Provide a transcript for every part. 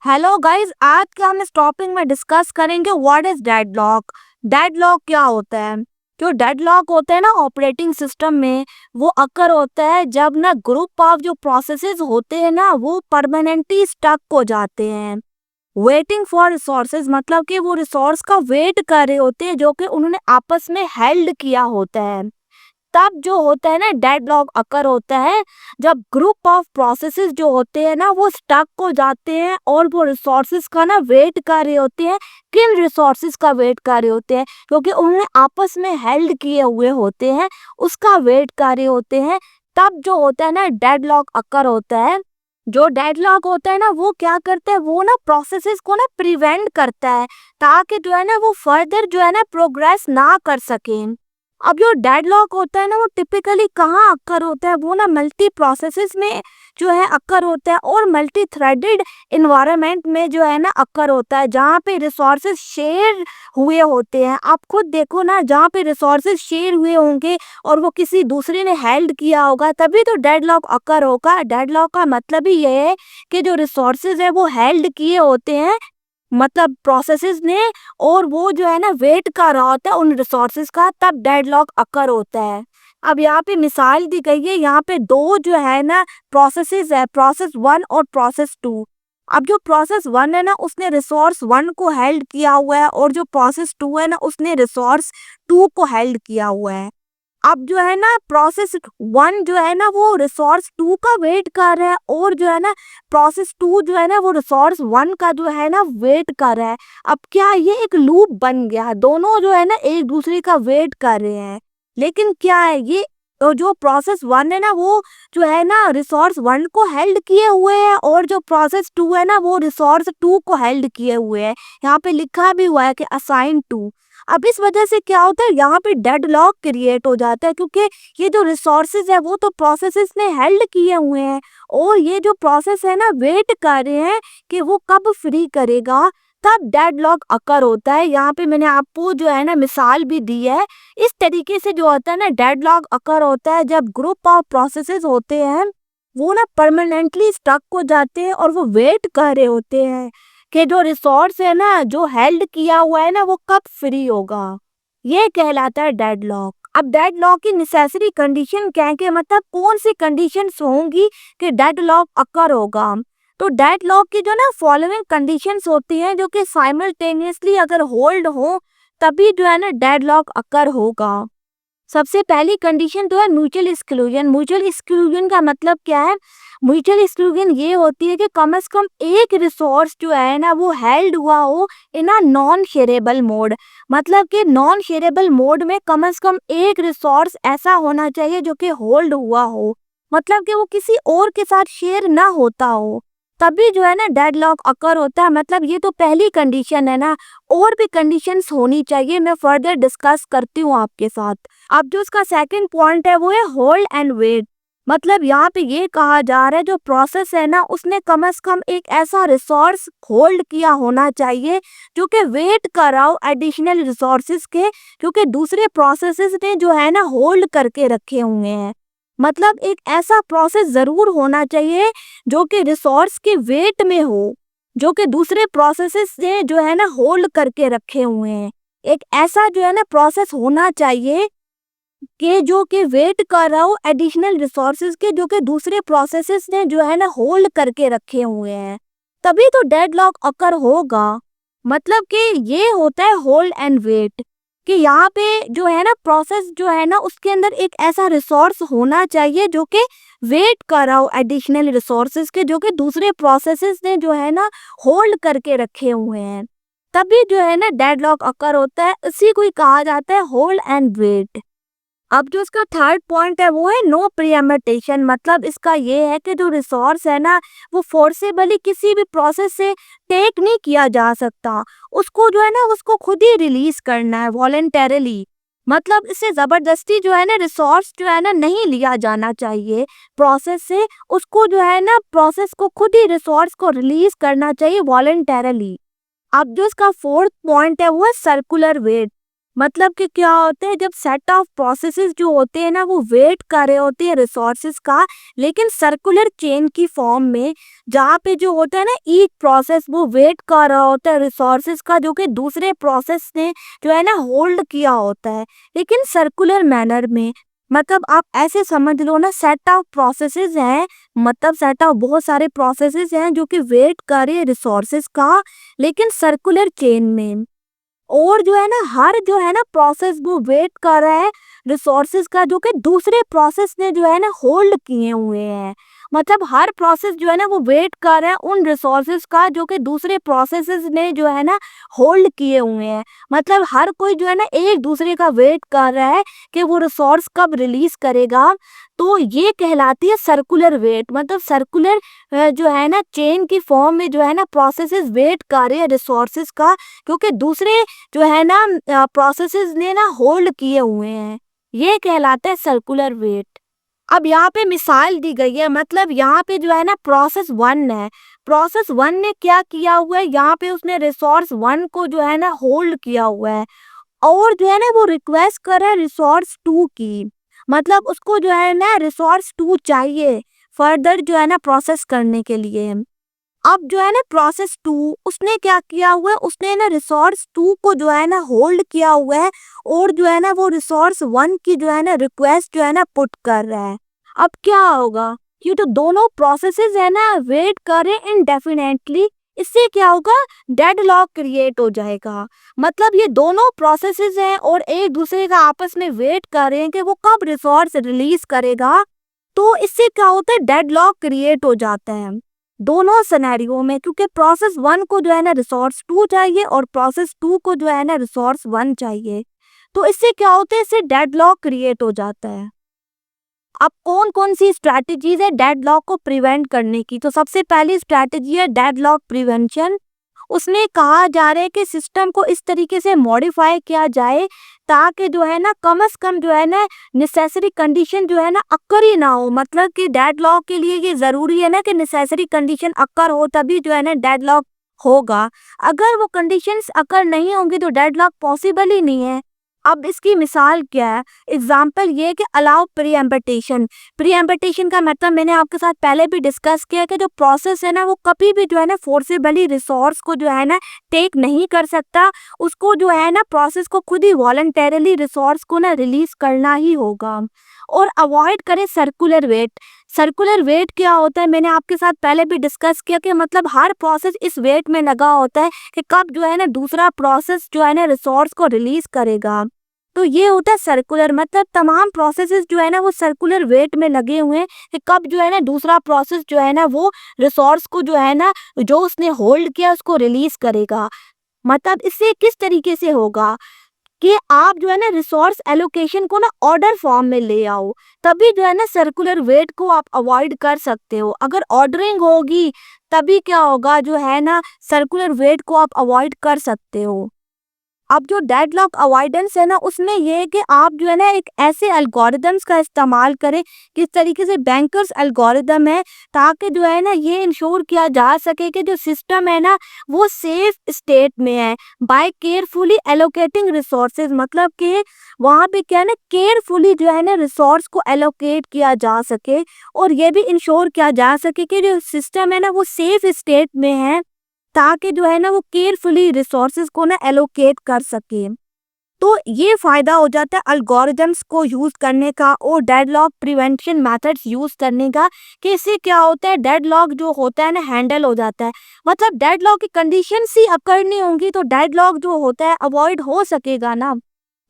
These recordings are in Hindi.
हेलो गाइस, आज के हम इस टॉपिक में डिस्कस करेंगे व्हाट इज डेडलॉक। डेडलॉक क्या होता है? जो डेडलॉक होता है ना ऑपरेटिंग सिस्टम में, वो अकर होता है जब ना ग्रुप ऑफ जो प्रोसेसेस होते हैं ना वो परमानेंटली स्टक हो जाते हैं। वेटिंग फॉर रिसोर्सेज मतलब कि वो रिसोर्स का वेट कर रहे होते हैं जो कि उन्होंने आपस में हेल्ड किया होता है। तब जो होता है ना डेडलॉक अकर होता है जब ग्रुप ऑफ प्रोसेसेस जो होते हैं ना वो स्टक हो जाते हैं और वो रिसोर्सेज का ना वेट कर रहे होते हैं। किन रिसोर्सेज का वेट कर रहे होते हैं? क्योंकि उन्होंने आपस में हेल्ड किए हुए होते हैं, उसका वेट कर रहे होते हैं। तब जो होता है ना डेडलॉक अकर होता है। जो डेडलॉक होता है ना वो क्या करता है, वो ना प्रोसेसेस को ना प्रिवेंट करता है ताकि जो है ना वो फर्दर जो है ना प्रोग्रेस ना कर सकें। अब जो डेडलॉक होता है ना वो टिपिकली कहाँ अक्कर होता है, वो ना मल्टी प्रोसेसेस में जो है अक्कर होता है और मल्टी थ्रेडेड इन्वायरमेंट में जो है ना अक्कर होता है जहाँ पे रिसोर्सेज शेयर हुए होते हैं। आप खुद देखो ना, जहाँ पे रिसोर्सेज शेयर हुए होंगे और वो किसी दूसरे ने हेल्ड किया होगा तभी तो डेडलॉक अक्कर होगा। डेडलॉक का मतलब ही ये है कि जो रिसोर्सेज है वो हेल्ड किए होते हैं, मतलब प्रोसेसेस ने, और वो जो है ना वेट कर रहा होता है उन रिसोर्सेज का, तब डेडलॉक अकर होता है। अब यहाँ पे मिसाल दी गई है, यहाँ पे दो जो है ना प्रोसेसेस है, प्रोसेस 1 और प्रोसेस 2। अब जो प्रोसेस 1 है ना उसने रिसोर्स 1 को हेल्ड किया हुआ है और जो प्रोसेस 2 है ना उसने रिसोर्स 2 को हेल्ड किया हुआ है। अब जो है ना प्रोसेस 1 जो है ना वो रिसोर्स 2 का वेट कर रहा है और जो है ना प्रोसेस 2 जो है ना वो रिसोर्स 1 का जो है ना वेट कर रहा है। अब क्या ये एक लूप बन गया, दोनों जो है ना एक दूसरे का वेट कर रहे हैं। लेकिन क्या है ये, तो जो प्रोसेस 1 है ना वो जो है ना रिसोर्स 1 को हेल्ड किए हुए है और जो प्रोसेस 2 है ना वो रिसोर्स 2 को हेल्ड किए हुए है। यहाँ पे लिखा भी हुआ है कि असाइन टू। अब इस वजह से क्या होता है, यहाँ पे डेडलॉक क्रिएट हो जाता है क्योंकि ये जो रिसोर्सेज है वो तो प्रोसेसेस ने हेल्ड किए हुए हैं और ये जो प्रोसेस है ना वेट कर रहे हैं कि वो कब फ्री करेगा, तब डेडलॉक अकर होता है। यहाँ पे मैंने आपको जो है ना मिसाल भी दी है। इस तरीके से जो होता है ना डेडलॉक अकर होता है जब ग्रुप ऑफ प्रोसेसेस होते हैं वो ना परमानेंटली स्टक हो जाते हैं और वो वेट कर रहे होते हैं कि जो रिसोर्स है ना जो हेल्ड किया हुआ है ना वो कब फ्री होगा। ये कहलाता है डेडलॉक। अब डेडलॉक की नेसेसरी कंडीशन क्या है, कि मतलब कौन सी कंडीशंस होंगी कि डेडलॉक अकर होगा। तो डेडलॉक की जो ना फॉलोइंग कंडीशंस होती हैं जो कि साइमल्टेनियसली अगर होल्ड हो तभी जो है ना डेडलॉक अकर होगा। सबसे पहली कंडीशन तो है म्यूचुअल एक्सक्लूजन। म्यूचुअल एक्सक्लूजन का मतलब क्या है? म्यूचुअल एक्सक्लूजन ये होती है कि कम से कम एक रिसोर्स जो है ना वो हेल्ड हुआ हो इन अ नॉन शेयरेबल मोड। मतलब कि नॉन शेयरेबल मोड में कम से कम एक रिसोर्स ऐसा होना चाहिए जो कि होल्ड हुआ हो, मतलब कि वो किसी और के साथ शेयर ना होता हो, तभी जो है ना डेडलॉक अकर होता है। मतलब ये तो पहली कंडीशन है ना, और भी कंडीशंस होनी चाहिए, मैं फर्दर डिस्कस करती हूँ आपके साथ। अब जो उसका सेकंड पॉइंट है वो है होल्ड एंड वेट। मतलब यहाँ पे ये कहा जा रहा है जो प्रोसेस है ना उसने कम से कम एक ऐसा रिसोर्स होल्ड किया होना चाहिए जो कि वेट कर रहा हो एडिशनल रिसोर्सेज के, क्योंकि दूसरे प्रोसेसेस ने जो है ना होल्ड करके रखे हुए हैं। मतलब एक ऐसा प्रोसेस जरूर होना चाहिए जो कि रिसोर्स के वेट में हो, जो कि दूसरे प्रोसेसेस ने जो है ना होल्ड करके रखे हुए हैं। एक ऐसा जो है ना प्रोसेस होना चाहिए कि जो कि वेट कर रहा हो एडिशनल रिसोर्सेज के, जो कि दूसरे प्रोसेसेस ने जो है ना होल्ड करके रखे हुए हैं, तभी तो डेडलॉक अकर होगा। मतलब कि ये होता है होल्ड एंड वेट, कि यहाँ पे जो है ना प्रोसेस जो है ना उसके अंदर एक ऐसा रिसोर्स होना चाहिए जो कि वेट कर रहा हो एडिशनल रिसोर्सेज के, जो कि दूसरे प्रोसेसेस ने जो है ना होल्ड करके रखे हुए हैं, तभी जो है ना डेडलॉक अकर होता है। इसी को ही कहा जाता है होल्ड एंड वेट। अब जो इसका थर्ड पॉइंट है वो है नो प्रीएम्पटेशन। मतलब इसका ये है कि जो रिसोर्स है ना वो फोर्सेबली किसी भी प्रोसेस से टेक नहीं किया जा सकता, उसको जो है ना उसको खुद ही रिलीज करना है वॉलेंटरली। मतलब इससे जबरदस्ती जो है ना रिसोर्स जो है ना नहीं लिया जाना चाहिए प्रोसेस से, उसको जो है ना प्रोसेस को खुद ही रिसोर्स को रिलीज करना चाहिए वॉलेंटरली। अब जो इसका फोर्थ पॉइंट है वो है सर्कुलर वेट। मतलब कि क्या होता है, जब सेट ऑफ प्रोसेसेस जो होते हैं ना वो वेट कर रहे होते हैं रिसोर्सेज का, लेकिन सर्कुलर चेन की फॉर्म में, जहाँ पे जो होता है ना ईच प्रोसेस वो वेट कर रहा होता है रिसोर्सेज का जो कि दूसरे प्रोसेस ने जो है ना होल्ड किया होता है, लेकिन सर्कुलर मैनर में। मतलब आप ऐसे समझ लो ना, सेट ऑफ प्रोसेसेस हैं, मतलब सेट ऑफ बहुत सारे प्रोसेसेस हैं जो कि वेट कर रहे हैं रिसोर्सेज का, लेकिन सर्कुलर चेन में। और जो है ना हर जो है ना प्रोसेस वो वेट कर रहा है रिसोर्सेज का जो कि दूसरे प्रोसेस ने जो है ना होल्ड किए हुए हैं। मतलब हर प्रोसेस जो है ना वो वेट कर रहा है उन रिसोर्सेज का जो कि दूसरे प्रोसेसेस ने जो है ना होल्ड किए हुए हैं। मतलब हर कोई जो है ना एक दूसरे का वेट कर रहा है कि वो रिसोर्स कब रिलीज करेगा। तो ये कहलाती है सर्कुलर वेट। मतलब सर्कुलर जो है ना चेन की फॉर्म में जो है ना प्रोसेसेस वेट कर रहे हैं रिसोर्सेज का, क्योंकि दूसरे जो है ना प्रोसेसेस ने ना होल्ड किए हुए हैं। ये कहलाता है सर्कुलर वेट। अब यहाँ पे मिसाल दी गई है, मतलब यहाँ पे जो है ना प्रोसेस वन है, प्रोसेस वन ने क्या किया हुआ है, यहाँ पे उसने रिसोर्स वन को जो है ना होल्ड किया हुआ है, और जो है ना वो रिक्वेस्ट कर रहा है रिसोर्स टू की। मतलब उसको जो है ना रिसोर्स टू चाहिए फर्दर जो है ना प्रोसेस करने के लिए। अब जो है ना प्रोसेस टू उसने क्या किया हुआ है, उसने ना रिसोर्स टू को जो है ना होल्ड किया हुआ है, और जो है ना वो रिसोर्स वन की जो है ना रिक्वेस्ट जो है ना पुट कर रहा है। अब क्या होगा, ये तो दोनों प्रोसेसेस है ना वेट करें इनडेफिनेटली, इससे क्या होगा, डेडलॉक क्रिएट हो जाएगा। मतलब ये दोनों प्रोसेसेस हैं और एक दूसरे का आपस में वेट कर रहे हैं कि वो कब रिसोर्स रिलीज करेगा, तो इससे क्या होता है, डेडलॉक क्रिएट हो जाता है दोनों सिनेरियो में, क्योंकि प्रोसेस वन को जो है ना रिसोर्स टू चाहिए और प्रोसेस टू को जो है ना रिसोर्स वन चाहिए। तो इससे क्या होता है, इससे डेडलॉक क्रिएट हो जाता है। अब कौन कौन सी स्ट्रैटेजीज है डेडलॉक को प्रिवेंट करने की, तो सबसे पहली स्ट्रैटेजी है डेडलॉक प्रिवेंशन। उसमें कहा जा रहा है कि सिस्टम को इस तरीके से मॉडिफाई किया जाए ताकि जो है ना कम से कम जो है ना नेसेसरी कंडीशन जो है ना अक्कर ही ना हो। मतलब कि डेडलॉक के लिए ये ज़रूरी है ना कि नेसेसरी कंडीशन अक्कर हो, तभी जो है ना डेडलॉक होगा। अगर वो कंडीशंस अक्कर नहीं होंगी तो डेडलॉक पॉसिबल ही नहीं है। अब इसकी मिसाल क्या है, एग्जाम्पल ये है कि अलाउ प्रीएम्पटेशन। प्रीएम्पटेशन का मतलब मैंने आपके साथ पहले भी डिस्कस किया कि जो प्रोसेस है ना वो कभी भी जो है ना फोर्सेबली रिसोर्स को जो है ना टेक नहीं कर सकता। उसको जो है ना प्रोसेस को खुद ही वॉलंटरली रिसोर्स को ना रिलीज करना ही होगा। और अवॉइड करें सर्कुलर वेट। सर्कुलर वेट क्या होता है, मैंने आपके साथ पहले भी डिस्कस किया कि मतलब हर प्रोसेस इस वेट में लगा होता है कि कब जो है ना दूसरा प्रोसेस जो है ना रिसोर्स को रिलीज करेगा। तो ये होता है सर्कुलर, मतलब तमाम प्रोसेसेस जो है ना वो सर्कुलर वेट में लगे हुए हैं कि कब जो है ना दूसरा प्रोसेस जो है ना वो रिसोर्स को जो है ना जो उसने होल्ड किया उसको रिलीज करेगा। मतलब इससे किस तरीके से होगा कि आप जो है ना रिसोर्स एलोकेशन को ना ऑर्डर फॉर्म में ले आओ, तभी जो है ना सर्कुलर वेट को आप अवॉइड कर सकते हो। अगर ऑर्डरिंग होगी तभी क्या होगा, जो है ना सर्कुलर वेट को आप अवॉइड कर सकते हो। अब जो डेडलॉक अवॉइडेंस है ना उसमें ये है कि आप जो है ना एक ऐसे एल्गोरिदम्स का इस्तेमाल करें किस तरीके से बैंकर्स एल्गोरिदम है, ताकि जो है ना ये इंश्योर किया जा सके कि जो सिस्टम है ना वो सेफ स्टेट में है बाय केयरफुली एलोकेटिंग रिसोर्सेज। मतलब कि वहाँ पे क्या है ना केयरफुली जो है ना रिसोर्स को एलोकेट किया जा सके, और ये भी इंश्योर किया जा सके कि जो सिस्टम है ना वो सेफ स्टेट में है, ताकि जो है ना वो केयरफुली रिसोर्सेज को ना एलोकेट कर सके। तो ये फायदा हो जाता है अल्गोरिदम्स को यूज करने का और डेडलॉक प्रिवेंशन मेथड्स यूज करने का, कि इससे क्या होता है डेडलॉक जो होता है ना हैंडल हो जाता है। मतलब डेडलॉक की कंडीशंस ही अकर नहीं होंगी तो डेडलॉक जो होता है अवॉइड हो सकेगा ना।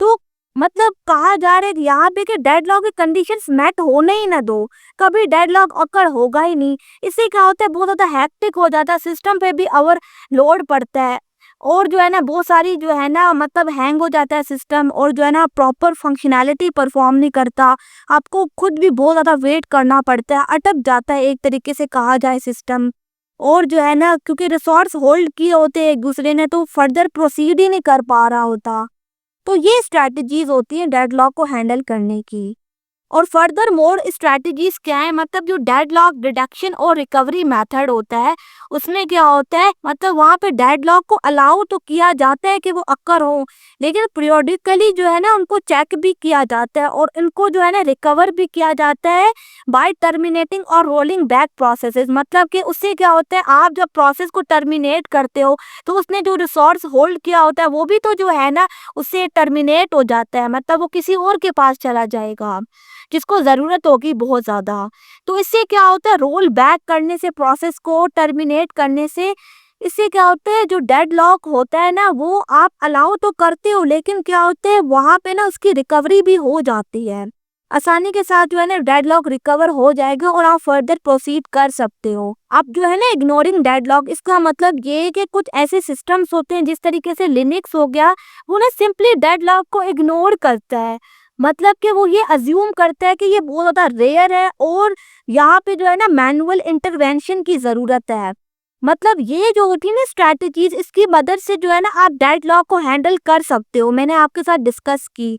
तो मतलब कहा जा रहा है कि यहाँ पे कि डेडलॉक की कंडीशंस मेट होने ही ना दो, कभी डेडलॉक अकर होगा ही नहीं। इससे क्या होता है बहुत ज़्यादा हैक्टिक हो जाता है, सिस्टम पे भी ओवरलोड पड़ता है, और जो है ना बहुत सारी जो है ना मतलब हैंग हो जाता है सिस्टम, और जो है ना प्रॉपर फंक्शनैलिटी परफॉर्म नहीं करता। आपको खुद भी बहुत ज़्यादा वेट करना पड़ता है, अटक जाता है एक तरीके से कहा जाए सिस्टम। और जो है ना क्योंकि रिसोर्स होल्ड किए होते हैं एक दूसरे ने, तो फर्दर प्रोसीड ही नहीं कर पा रहा होता। तो ये स्ट्रैटेजीज होती हैं डेडलॉक को हैंडल करने की। और फर्दर मोर स्ट्रैटेजीज क्या है, मतलब जो डेडलॉक डिडक्शन और रिकवरी मेथड होता है उसमें क्या होता है, मतलब वहाँ पे डेडलॉक को अलाउ तो किया जाता है कि वो अक्कर हो, लेकिन पीरियोडिकली जो है ना उनको चेक भी किया जाता है और इनको जो है ना रिकवर भी किया जाता है बाय टर्मिनेटिंग और रोलिंग बैक प्रोसेसेस। मतलब कि उससे क्या होता है, आप जब प्रोसेस को टर्मिनेट करते हो तो उसने जो रिसोर्स होल्ड किया होता है वो भी तो जो है ना उससे टर्मिनेट हो जाता है, मतलब वो किसी और के पास चला जाएगा जिसको ज़रूरत होगी बहुत ज़्यादा। तो इससे क्या होता है, रोल बैक करने से, प्रोसेस को टर्मिनेट करने से, इससे क्या होता है जो डेडलॉक होता है ना वो आप अलाउ तो करते हो, लेकिन क्या होता है वहाँ पे ना उसकी रिकवरी भी हो जाती है। आसानी के साथ जो है ना डेडलॉक रिकवर हो जाएगा और आप फर्दर प्रोसीड कर सकते हो। आप जो है ना इग्नोरिंग डेडलॉक, इसका मतलब ये है कि कुछ ऐसे सिस्टम्स होते हैं जिस तरीके से लिनक्स हो गया, वो ना सिंपली डेडलॉक को इग्नोर करता है। मतलब कि वो ये अज्यूम करता है कि ये बहुत ज़्यादा रेयर है और यहाँ पे जो है ना मैनुअल इंटरवेंशन की ज़रूरत है। मतलब ये जो होती है ना स्ट्रैटेजीज, इसकी मदद से जो है ना आप डेडलॉक को हैंडल कर सकते हो, मैंने आपके साथ डिस्कस की।